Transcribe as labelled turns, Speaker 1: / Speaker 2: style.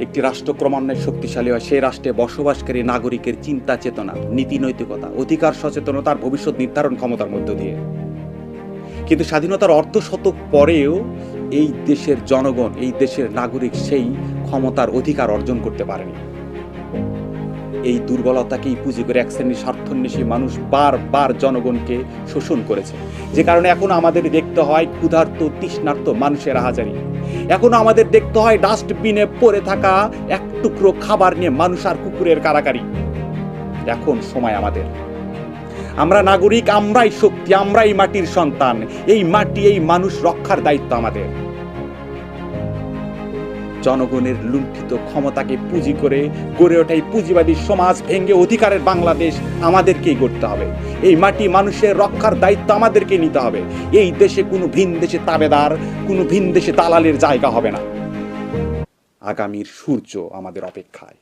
Speaker 1: একটি রাষ্ট্র ক্রমান্বয়ে শক্তিশালী হয় সেই রাষ্ট্রে বসবাসকারী নাগরিকের চিন্তা চেতনা, নীতি নৈতিকতা, অধিকার সচেতনতার ভবিষ্যৎ নির্ধারণ ক্ষমতার মধ্য দিয়ে। কিন্তু স্বাধীনতার অর্ধশতক পরেও এই দেশের জনগণ, এই দেশের নাগরিক সেই ক্ষমতার অধিকার অর্জন করতে পারেনি। এই দুর্বলতাকেই পুঁজি করে এক শ্রেণীর স্বার্থান্বেষী মানুষ বারবার জনগণকে শোষণ করেছে, যে কারণে এখনো আমাদের দেখতে হয় ক্ষুধার্ত তৃষ্ণার্ত মানুষের আহাজারি। এখনো আমাদের দেখতে হয় ডাস্টবিনে পড়ে থাকা এক টুকরো খাবার নিয়ে মানুষ আর কুকুরের কারাকারি। এখন সময় আমাদের, আমরা নাগরিক, আমরাই শক্তি, আমরাই মাটির সন্তান। এই মাটি, এই মানুষ রক্ষার দায়িত্ব আমাদের। জনগণের লুণ্ঠিত ক্ষমতাকে পুঁজি করে গড়ে ওঠা এই পুঁজিবাদী সমাজ ভেঙে অধিকারের বাংলাদেশ আমাদেরকেই গড়তে হবে। এই মাটি মানুষের রক্ষার দায়িত্ব আমাদেরকে নিতে হবে। এই দেশে কোনো ভিন দেশে তাবেদার, কোনো ভিন দেশে দালালের জায়গা হবে না। আগামীর সূর্য আমাদের অপেক্ষায়।